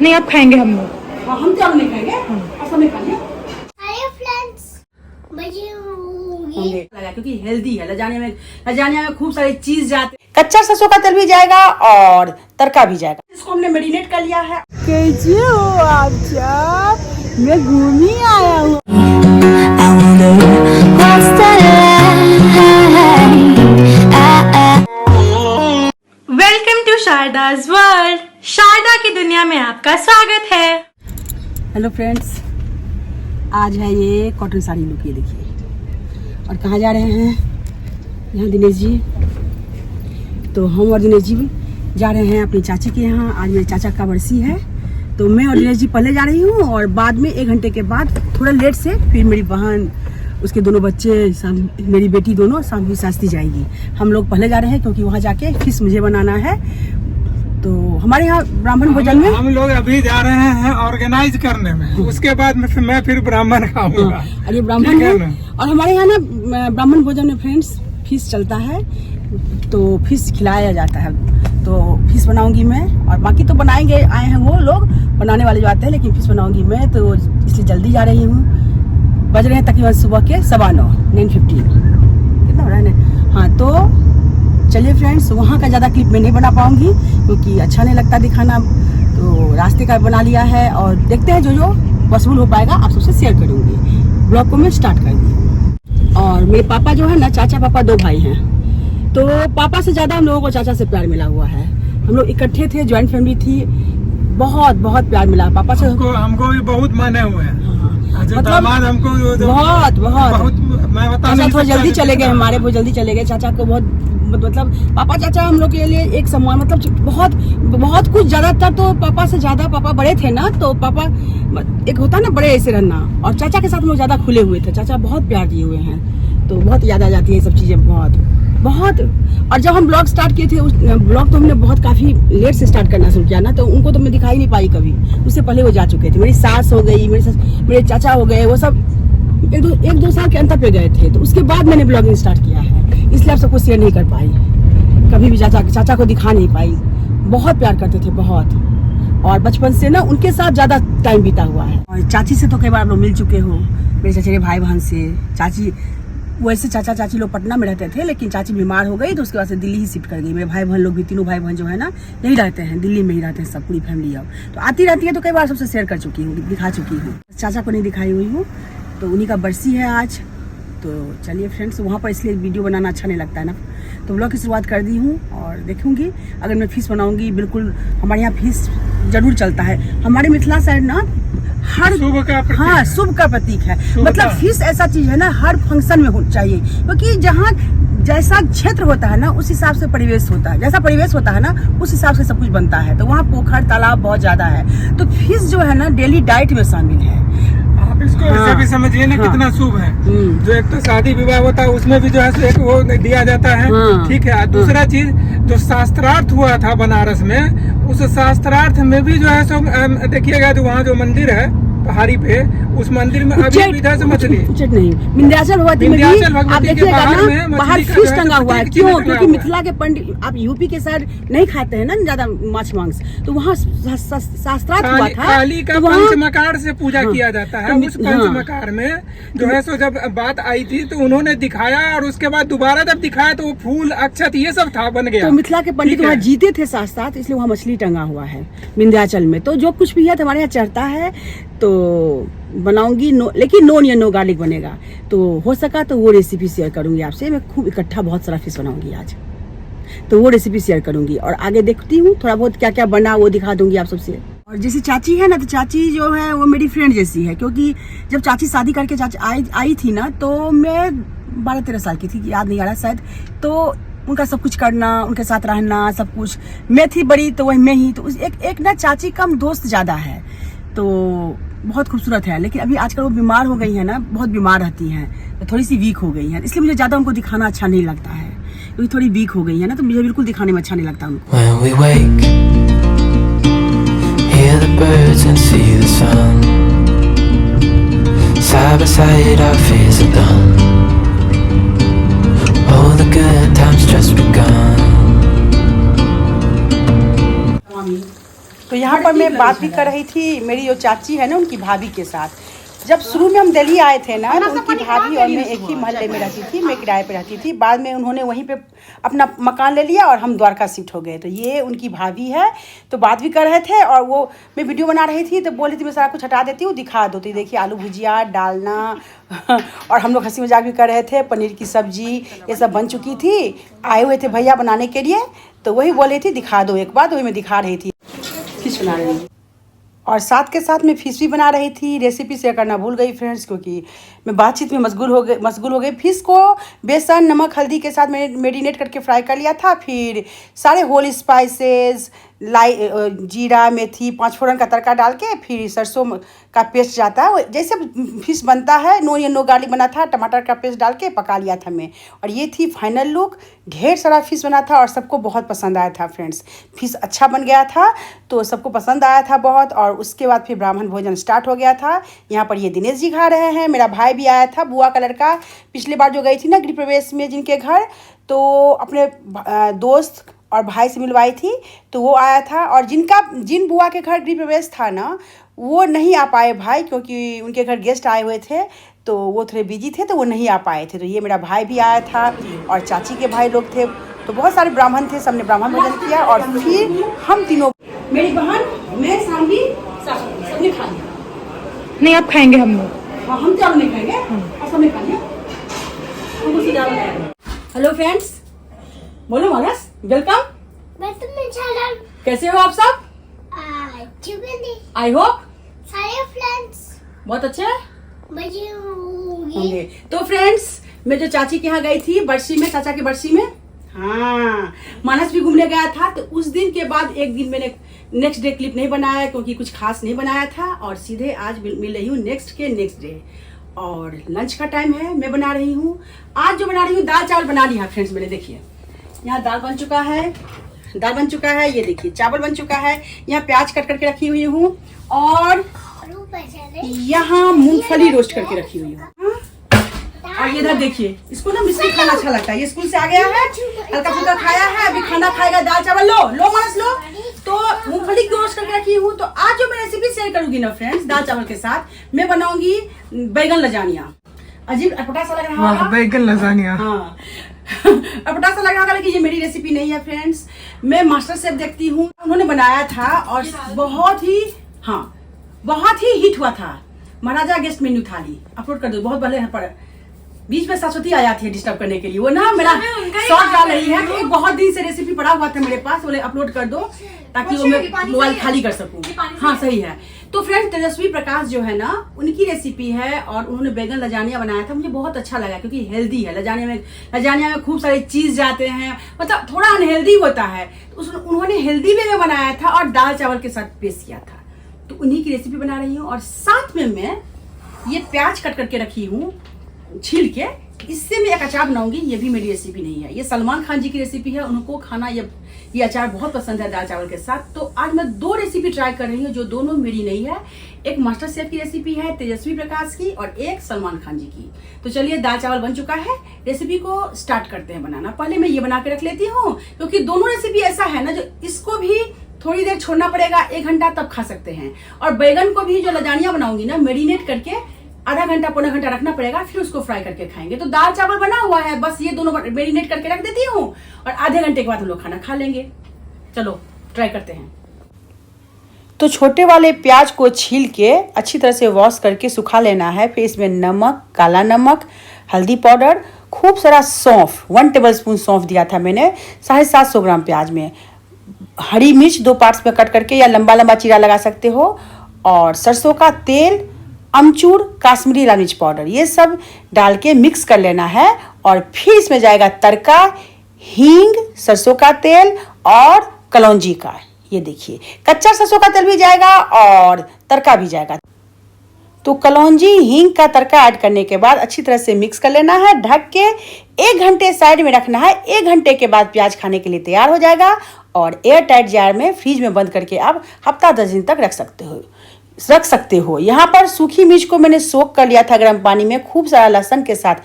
नहीं आप खाएंगे हम लोग। हाँ, हम तो अब नहीं खाएंगे, सब नहीं खाएंगे। हाय फ्रेंड्स, लगा क्योंकि हेल्दी है। लजानिया में खूब सारी चीज जाते, कच्चा सरसों का तेल भी जाएगा और तड़का भी जाएगा। इसको हमने मैरिनेट कर लिया है। कैसे हो आप? मैं घूम ही आया हूँ। Welcome to Sharda's world. Sharda की दुनिया में आपका स्वागत है। हेलो फ्रेंड्स, आज है ये कॉटन साड़ी लुक, ये देखिए। और कहाँ जा रहे हैं? यहाँ दिनेश जी। तो हम और दिनेश जी जा रहे हैं अपनी चाची के यहाँ। आज मेरे चाचा का बरसी है, तो मैं और दिनेश जी पहले जा रही हूँ और बाद में 1 घंटे के बाद थोड़ा लेट से फिर मेरी बहन, उसके दोनों बच्चे, मेरी बेटी दोनों शाम शास्त्री जाएगी। हम लोग पहले जा रहे हैं क्योंकि वहाँ जाके फिश मुझे बनाना है। तो हमारे यहाँ ब्राह्मण भोजन में हम लोग अभी जा रहे हैं ऑर्गेनाइज करने में, उसके बाद में मैं फिर ब्राह्मण खाऊंगा। और ये ब्राह्मण है और हमारे यहाँ ना ब्राह्मण भोजन में फ्रेंड्स फिश चलता है, तो फिश खिलाया जाता है। तो फिश बनाऊंगी मैं, और बाकी तो बनाएंगे, आए हैं वो लोग बनाने वाले जो आते हैं, लेकिन फिश बनाऊंगी मैं, तो इसलिए जल्दी जा रही हूँ। बज रहे हैं तकरीबन सुबह के 9:15 कितना हो रहा है। हाँ, तो चलिए फ्रेंड्स, वहाँ का ज़्यादा क्लिप मैं नहीं बना पाऊंगी क्योंकि अच्छा नहीं लगता दिखाना। तो रास्ते का बना लिया है और देखते हैं जो पॉसिबल हो पाएगा आप सबसे शेयर करूँगी। ब्लॉग को मैं स्टार्ट कर दी। और मेरे पापा जो है ना, चाचा पापा 2 भाई हैं, तो पापा से ज़्यादा हम लोगों को चाचा से प्यार मिला हुआ है। हम लोग इकट्ठे थे, ज्वाइंट फैमिली थी, बहुत बहुत प्यार मिला पापा से। हमको भी बहुत माने हुए हैं। मतलब हमको बहुत मैं बता चाचा थोड़ा जल्दी चले गए, हमारे बहुत जल्दी चले गए। चाचा को बहुत मतलब पापा चाचा हम लोग के लिए एक सम्मान, मतलब बहुत कुछ। ज्यादातर तो पापा से ज्यादा, पापा बड़े थे ना, तो पापा एक होता ना बड़े ऐसे रहना, और चाचा के साथ हम लोग ज्यादा खुले हुए थे। चाचा बहुत प्यार दिए हुए हैं, तो बहुत याद आ जाती है सब चीजें, बहुत। और जब हम ब्लॉग स्टार्ट किए थे, उस ब्लॉग तो हमने बहुत काफी लेट से स्टार्ट करना शुरू किया ना, तो उनको तो मैं दिखाई नहीं पाई कभी। उससे पहले वो जा चुके थे। मेरी सास हो गई, मेरे चाचा हो गए, वो सब 1-2 साल के अंतर पे गए थे। तो उसके बाद मैंने ब्लॉगिंग स्टार्ट किया है, इसलिए आप सबको शेयर नहीं कर पाई, कभी भी चाचा को दिखा नहीं पाई। बहुत प्यार करते थे, बहुत। और बचपन से ना उनके साथ ज्यादा टाइम बीता हुआ है। और चाची से तो कई बार आप लोग मिल चुके हो, मेरे चचेरे भाई बहन से। चाची वैसे चाचा चाची लोग पटना में रहते थे, लेकिन चाची बीमार हो गई तो उसके बाद से दिल्ली ही शिफ्ट कर गई। मेरे भाई बहन लोग भी, तीनों भाई बहन जो है ना, यही रहते हैं, दिल्ली में ही रहते हैं सब, पूरी फैमिली। अब तो आती रहती है, तो कई बार सबसे शेयर कर चुकी हूँ, दिखा चुकी हूँ। चाचा को नहीं दिखाई हुई हूँ, तो उन्हीं का बरसी है आज। तो चलिए फ्रेंड्स, वहाँ पर इसलिए वीडियो बनाना अच्छा नहीं लगता है ना, तो व्लॉग की शुरुआत कर दी हूँ। और देखूंगी अगर मैं फिश बनाऊंगी, बिल्कुल हमारे यहाँ फिश जरूर चलता है। हमारे मिथिला साइड ना हर शुभ का प्रतीक है। मतलब फिश ऐसा चीज है ना, हर फंक्शन में होना चाहिए, क्योंकि जहाँ जैसा क्षेत्र होता है ना, उस हिसाब से परिवेश होता है। जैसा परिवेश होता है ना, उस हिसाब से सब कुछ बनता है। तो वहाँ पोखर तालाब बहुत ज्यादा है, तो फिश जो है ना डेली डाइट में शामिल है। आप इसको ऐसे भी समझिए ना, कितना शुभ है। जो एक तो शादी विवाह होता है, उसमें भी जो है एक वो दिया जाता है, ठीक है। दूसरा चीज जो शास्त्रार्थ हुआ था बनारस में, उस शास्त्रार्थ में भी जो है सो देखिएगा, जो वहाँ जो मंदिर है पहाड़ी पे, उस मंदिर में अभी इधर से मछली नहीं, विंध्याचल भगवती में आप देखिएगा ना, बाहर फिश टंगा हुआ है। क्यों? क्योंकि मिथिला के पंडित, आप यूपी के साइड नहीं खाते हैं ना ज्यादा माछ मांस, तो वहाँ शास्त्रार्थ हुआ था। काली का पंचमकार से पूजा किया जाता है। उस पंचमकार में जो है सो जब बात आई थी, तो उन्होंने दिखाया, और उसके बाद दोबारा जब दिखाया तो वो फूल अक्षत ये सब था, बन गया। तो मिथिला के पंडित वहाँ जीते थे शास्त्रार्थ, इसलिए वहाँ मछली टंगा हुआ है विंध्याचल में। तो जो कुछ भी है हमारे यहाँ चढ़ता है, तो बनाऊंगी, लेकिन नो या नो गार्लिक बनेगा। तो हो सका तो वो रेसिपी शेयर करूंगी आपसे। मैं खूब इकट्ठा बहुत सारा फिश बनाऊंगी आज, तो वो रेसिपी शेयर करूंगी। और आगे देखती हूँ थोड़ा बहुत क्या क्या बना, वो दिखा दूंगी आप सबसे। और जैसे चाची है ना, तो चाची जो है वो मेरी फ्रेंड जैसी है, क्योंकि जब चाची शादी करके चाची आई थी ना, तो मैं 12-13 साल की थी, याद नहीं आ रहा शायद। तो उनका सब कुछ करना, उनके साथ रहना, सब कुछ। मैं थी बड़ी, तो वही मैं ही। तो एक ना चाची का दोस्त ज्यादा है, तो बहुत खूबसूरत है। लेकिन अभी आजकल वो बीमार हो गई है ना, बहुत बीमार रहती हैं, तो थोड़ी सी वीक हो गई है, इसलिए मुझे ज्यादा उनको दिखाना अच्छा नहीं लगता है, क्योंकि थोड़ी वीक हो गई है ना, तो मुझे बिल्कुल दिखाने में अच्छा नहीं लगता उनको। When we wake, hear the birds and see the sun. side, our fears are done. All the good times just begun. तो यहाँ पर मैं बात भी कर रही थी मेरी जो चाची है ना उनकी भाभी के साथ। जब शुरू में हम दिल्ली आए थे ना तो उनकी भाभी और मैं एक ही मोहल्ले में रहती थी, मैं किराए पे रहती थी। बाद में उन्होंने वहीं पे अपना मकान ले लिया और हम द्वारका शिफ्ट हो गए। तो ये उनकी भाभी है। तो बात भी कर रहे थे और वो मैं वीडियो बना रही थी तो बोल रही थी मैं सारा कुछ हटा देती हूँ, दिखा दो। तो देखिए आलू भुजिया डालना और हम लोग हंसी मजाक भी कर रहे थे। पनीर की सब्जी ये सब बन चुकी थी। आए हुए थे भैया बनाने के लिए तो वही बोल रही थी दिखा दो एक बार। तो वही मैं दिखा रही थी, फिश बना रही थी और साथ के साथ मैं फिश भी बना रही थी। रेसिपी शेयर करना भूल गई फ्रेंड्स, क्योंकि मैं बातचीत में मशगूल हो गई। फिश को बेसन नमक हल्दी के साथ मैंने मेरिनेट करके फ्राई कर लिया था। फिर सारे होल स्पाइसेस जीरा मेथी 5 फोरन का तड़का डाल के फिर सरसों का पेस्ट जाता है जैसे फिश बनता है, नो गार्लिक बना था, टमाटर का पेस्ट डाल के पका लिया था मैं। और ये थी फाइनल लुक। ढेर सारा फिश बना था और सबको बहुत पसंद आया था फ्रेंड्स। फिश अच्छा बन गया था तो सबको पसंद आया था बहुत। और उसके बाद फिर ब्राह्मण भोजन स्टार्ट हो गया था। यहाँ पर ये दिनेश जी खा रहे हैं। मेरा भाई भी आया था, बुआ का लड़का। पिछले बार जो गई थी ना गृह प्रवेश में जिनके घर, तो अपने दोस्त और भाई से मिलवाई थी तो वो आया था। और जिन बुआ के घर गृह प्रवेश था ना वो नहीं आ पाए भाई, क्योंकि उनके घर गेस्ट आए हुए थे तो वो थोड़े बिजी थे तो वो नहीं आ पाए थे। तो ये मेरा भाई भी आया था और चाची के भाई लोग थे। तो बहुत सारे ब्राह्मण थे, सबने ब्राह्मण भोजन किया। और फिर हम तीनों, मेरी बहन, मैं, सानवी, सबने खा लिया। नहीं अब खाएंगे हम लोग। हाँ हम चावल नहीं खाएंगे और सबने खा लिया। हेलो फ्रेंड्स, बोलो मानस, वेलकम। कैसे हो आप सब? आई होप सारे फ्रेंड्स बहुत अच्छे मजे होंगे। तो फ्रेंड्स मैं जो चाची के यहाँ गई थी बरसी में, चाचा के बरसी में, हाँ मानस भी घूमने गया था। तो उस दिन के बाद एक दिन मैंने नेक्स्ट डे क्लिप नहीं बनाया क्योंकि कुछ खास नहीं बनाया था। और सीधे आज मिल रही हूँ नेक्स्ट डे और लंच का टाइम है। मैं बना रही हूँ आज जो बना रही हूँ दाल चावल बना लिया फ्रेंड्स मैंने। देखिए यहाँ दाल बन चुका है, ये देखिए चावल बन चुका है। यहाँ प्याज कट करके रखी हुई हूँ और यहाँ मूंगफली रोस्ट करके रखी हुई हूँ। और ये इधर देखिए, इसको ना मिस्टी खाना अच्छा लगता है। ये स्कूल से आ गया है, हल्का फुल्का खाया है, अभी खाना खाएगा। दाल चावल लो मानस लो। तो मूंगफली रोस्ट करके रखी हूँ। तो आज जो मैं रेसिपी शेयर करूंगी ना फ्रेंड्स दाल चावल के साथ, मैं बनाऊंगी बैगन लजानिया। अजीब अटपटा सा लग रहा है बैगन लजानिया। हाँ अटपटा सा लग रहा होगा, लेकिन ये मेरी रेसिपी नहीं है फ्रेंड्स। मैं मास्टर शेफ देखती हूँ, उन्होंने बनाया था और बहुत ही हिट हुआ था। महाराजा गेस्ट मेन्यू थाली अपलोड कर दो, बहुत भले पर बीच में सरस्वती आ जाती है डिस्टर्ब करने के लिए। वो ना मेरा शॉर्ट डाल रही है तो बहुत दिन से रेसिपी पड़ा हुआ था मेरे पास, बोले अपलोड कर दो ताकि वो मैं मोबाइल खाली कर सकूं। हाँ सही है। तो फ्रेंड्स तेजस्वी प्रकाश जो है ना उनकी रेसिपी है और उन्होंने बैगन लजानिया बनाया था। मुझे बहुत अच्छा लगा क्योंकि हेल्दी है। लजानिया में खूब सारे चीज जाते हैं, मतलब थोड़ा अनहेल्दी होता है। तो उन्होंने हेल्दी वे में बनाया था और दाल चावल के साथ पेश किया था। तो उन्हीं की रेसिपी बना रही हूँ। और साथ में मैं ये प्याज कट करके रखी हूँ छील के, इससे मैं एक अचार बनाऊंगी। ये भी मेरी रेसिपी नहीं है, ये सलमान खान जी की रेसिपी है। उनको खाना ये अचार बहुत पसंद है दाल चावल के साथ। तो आज मैं 2 रेसिपी ट्राई कर रही हूँ जो दोनों मेरी नहीं है। एक मास्टर शेफ की रेसिपी है तेजस्वी प्रकाश की और एक सलमान खान जी की। तो चलिए दाल चावल बन चुका है, रेसिपी को स्टार्ट करते हैं बनाना। पहले मैं ये बना के रख लेती हूँ क्योंकि दोनों रेसिपी ऐसा है ना जो इसको भी थोड़ी देर छोड़ना पड़ेगा, 1 घंटा तब खा सकते हैं। और बैगन को भी जो लजानिया बनाऊंगी ना मैरिनेट करके आधा घंटा पौना घंटा रखना पड़ेगा, फिर उसको फ्राई करके खाएंगे। तो दाल चावल बना हुआ है, बस ये दोनों मैरिनेट करके रख देती हूँ और आधे घंटे के बाद हम लोग खाना खा लेंगे। चलो ट्राई करते हैं। तो छोटे वाले प्याज को छील के अच्छी तरह से वॉश करके सुखा लेना है। फिर इसमें नमक, काला नमक, हल्दी पाउडर, खूब सारा सौंफ, 1 टेबलस्पून सौंफ दिया था मैंने 750 ग्राम प्याज में। हरी मिर्च 2 पार्ट्स में कट करके या लंबा लंबा चीरा लगा सकते हो। और सरसों का तेल, अमचूर, काश्मीरी लाल मिर्च पाउडर, ये सब डाल के मिक्स कर लेना है। और फिर इसमें जाएगा तड़का, हींग, सरसों का तेल और कलौंजी का। ये देखिए कच्चा सरसों का तेल भी जाएगा और तड़का भी जाएगा। तो कलौंजी हींग का तड़का ऐड करने के बाद अच्छी तरह से मिक्स कर लेना है। ढक के 1 घंटे साइड में रखना है। 1 घंटे के बाद प्याज खाने के लिए तैयार हो जाएगा और एयर टाइट जार में फ्रिज में बंद करके आप हफ्ता 10 दिन तक रख सकते हो। रख सकते हो। यहाँ पर सूखी मिर्च को मैंने सोख कर लिया था गर्म पानी में, खूब सारा लहसुन के साथ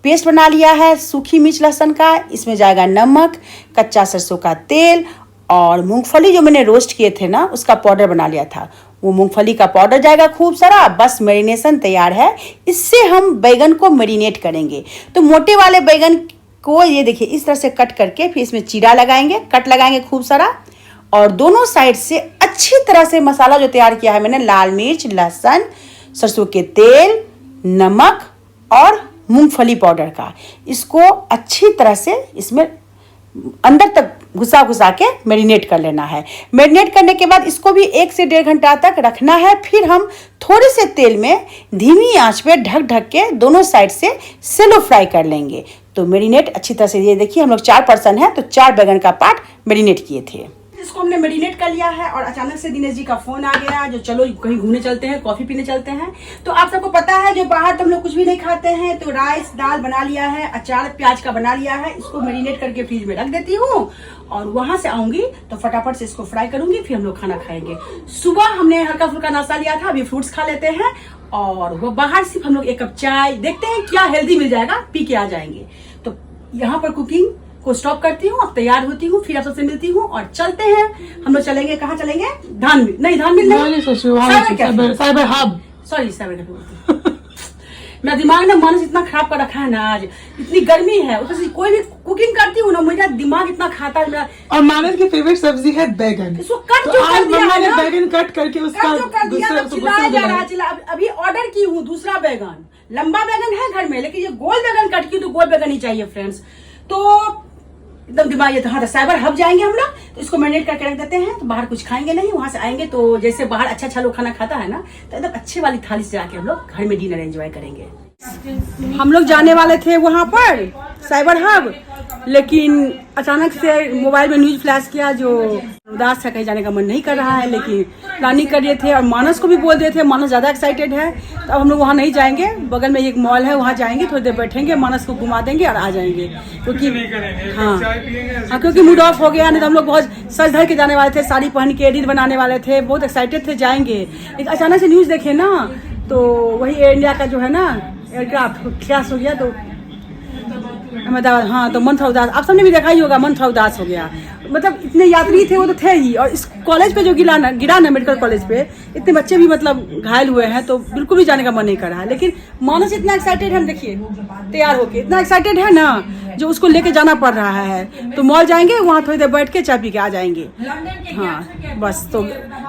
पेस्ट बना लिया है सूखी मिर्च लहसुन का। इसमें जाएगा नमक, कच्चा सरसों का तेल और मूंगफली जो मैंने रोस्ट किए थे ना उसका पाउडर बना लिया था, वो मूंगफली का पाउडर जाएगा खूब सारा। बस मैरिनेशन तैयार है। इससे हम बैगन को मैरिनेट करेंगे। तो मोटे वाले बैगन को ये देखिए इस तरह से कट करके फिर इसमें चीरा लगाएंगे, कट लगाएंगे खूब सारा, और दोनों साइड से अच्छी तरह से मसाला जो तैयार किया है मैंने, लाल मिर्च, लहसुन, सरसों के तेल, नमक और मूंगफली पाउडर का, इसको अच्छी तरह से इसमें अंदर तक घुसा के मैरिनेट कर लेना है। मैरिनेट करने के बाद इसको भी 1 से 1.5 घंटा तक रखना है। फिर हम थोड़े से तेल में धीमी आंच पे ढक के दोनों साइड से सेलो फ्राई कर लेंगे। तो मैरिनेट अच्छी तरह से, ये देखिए हम लोग 4 पर्सन हैं तो 4 बैगन का पार्ट मैरिनेट किए थे। इसको हमने मैरिनेट कर लिया है और अचानक से दिनेश जी का फोन आ गया जो चलो कहीं घूमने चलते हैं, कॉफी पीने चलते हैं। तो आप सबको पता है जो बाहर तो हम लोग कुछ भी नहीं खाते हैं, तो राइस दाल बना लिया है, अचार प्याज का बना लिया है, इसको मैरिनेट करके फ्रिज में रख देती हूँ और वहां से आऊंगी तो फटाफट से इसको फ्राई करूंगी, फिर हम लोग खाना खाएंगे। सुबह हमने हल्का फुल्का नाश्ता लिया था, अभी फ्रूट्स खा लेते हैं और वो बाहर सिर्फ हम लोग 1 कप चाय, देखते हैं क्या हेल्दी मिल जाएगा, पी के आ जाएंगे। तो यहाँ पर कुकिंग को स्टॉप करती हूँ, अब तैयार होती हूँ, फिर आप सबसे मिलती हूँ और चलते हैं। हम लोग चलेंगे, कहाँ चलेंगे? धानमिल नहीं, धानमिल नहीं, cyber hub, sorry cyber cafe. मेरा दिमाग ना मानस इतना खराब कर रखा है ना, आज इतनी गर्मी है, ऊपर से कोई भी कुकिंग करती हूँ ना मेरा दिमाग इतना खाता है मेरा। और मानस की फेवरेट सब्जी है बैगन, इसको कट तो जो आज कर दिया मम्मा ने है ना, बैगन कट करके उसका कर दिया, दूसरा तो चिल्लाया जा रहा है। अभी ऑर्डर की हूँ दूसरा बैगन, लंबा बैगन है घर में लेकिन ये गोल बैगन कट की, तो गोल बैगन ही चाहिए फ्रेंड्स। तो एकदम दिमाग ये, तो हाँ साइबर हब जाएंगे हम लोग, तो इसको मैरिनेट करके रख देते हैं। तो बाहर कुछ खाएंगे नहीं, वहां से आएंगे तो जैसे बाहर अच्छा लोग खाना खाता है ना, तो एकदम अच्छे वाली थाली से जाके हम लोग घर में डिनर एंजॉय करेंगे। हम लोग जाने वाले थे वहां पर साइबर हब, लेकिन अचानक से मोबाइल में न्यूज फ्लैश किया जो उदास है, कहीं जाने का मन नहीं कर रहा है, लेकिन प्लानिंग कर रहे थे और मानस को भी बोल रहे थे, मानस ज्यादा एक्साइटेड है। तो अब हम लोग वहाँ नहीं जाएंगे, बगल में एक मॉल है वहाँ जाएंगे, थोड़ी देर बैठेंगे, मानस को घुमा देंगे और आ जाएंगे, क्योंकि हाँ क्योंकि मूड ऑफ हो गया। नहीं तो हम लोग बहुत सज धज के जाने वाले थे, साड़ी पहन के रील बनाने वाले थे, बहुत एक्साइटेड थे जाएंगे। लेकिन अचानक से न्यूज देखे ना, तो वही एयर इंडिया का जो है ना एयरक्राफ्ट क्रैश हो गया, तो अहमदाबाद, हाँ तो मन था उदास। आप सबने भी देखा ही होगा, मन था उदास हो गया। मतलब इतने यात्री थे वो तो थे ही, और इस कॉलेज पे जो गिरा ना मेडिकल कॉलेज पे, इतने बच्चे भी मतलब घायल हुए हैं, तो बिल्कुल भी जाने का मन नहीं कर रहा है। लेकिन मानस इतना एक्साइटेड है, देखिए तैयार होके इतना एक्साइटेड है ना, जो उसको लेके जाना पड़ रहा है। तो मॉल जाएंगे, वहाँ थोड़ी देर बैठ के चाय पी के आ जाएंगे। हाँ बस, तो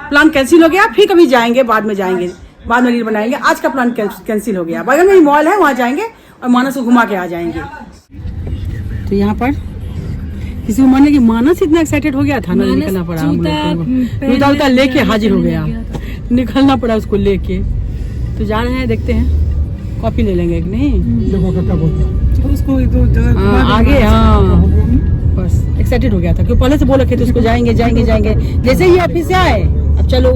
प्लान कैंसिल हो गया, फिर कभी जाएंगे, बाद में जाएंगे, बाद में रील बनाएंगे। आज का प्लान कैंसिल हो गया। बगल में ही मॉल है, वहाँ जाएंगे और मानस को घुमा के आ जाएंगे। तो यहाँ पर किसी को माने कि मानस इतना एक्साइटेड हो गया था ना, निकलना पड़ा हम लोग को, जूता लेके हाजिर हो गया, निकलना पड़ा उसको लेके। तो जा रहे हैं, देखते हैं, कॉपी ले लेंगे कि नहीं, उसको आगे। हाँ बस एक्साइटेड हो गया था, क्योंकि पहले से बोल रखे थे उसको जाएंगे। जैसे ही ऑफिस से आए, अब चलो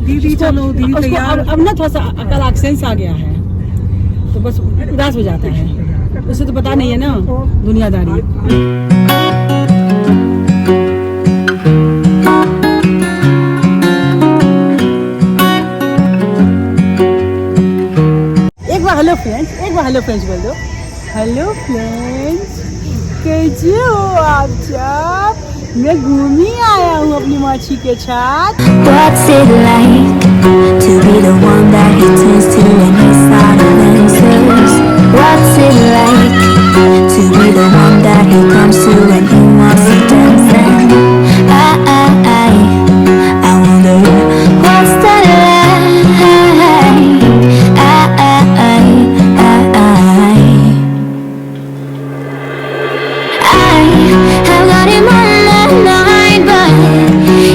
दीदी चलो, दीदी अब ना थोड़ा सा अकल एक्सेंस आ गया है, तो बस उदास हो जाता है। उसे तो पता नहीं है ना दुनियादारी। एक बार हेलो फ्रेंड्स बोल दो। हेलो फ्रेंड्स, कैसे हो आप सब? मैं घूमी आया हूँ अपनी माछी के साथ। What's it like to be the one that he turns to when he's out of answers? What's it like to be the one that he comes to when he wants to dance? And I wonder what's that like? I've got him on my mind, but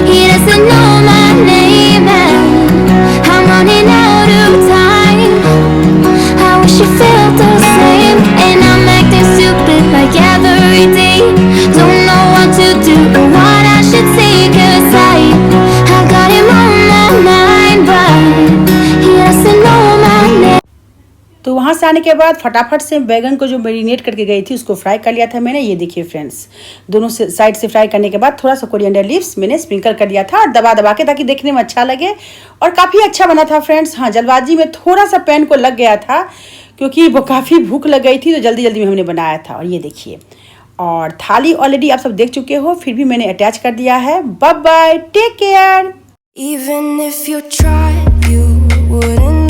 he doesn't know my name, and I'm running out of time. तो वहाँ से आने के बाद फटाफट से बैगन को जो मैरिनेट करके गई थी उसको फ्राई कर लिया था मैंने। ये देखिए फ्रेंड्स, दोनों से साइड से फ्राई करने के बाद थोड़ा सा कोरिएंडर लीव्स मैंने स्प्रिंकल कर दिया था और दबा दबा के, ताकि देखने में अच्छा लगे। और काफ़ी अच्छा बना था फ्रेंड्स। हाँ, जल्दबाजी में थोड़ा सा पैन को लग गया था क्योंकि वो काफ़ी भूख लग गई थी, तो जल्दी जल्दी में हमने बनाया था। और ये देखिए, और थाली ऑलरेडी आप सब देख चुके हो, फिर भी मैंने अटैच कर दिया है। Bye bye, take care. Even if you tried, you wouldn't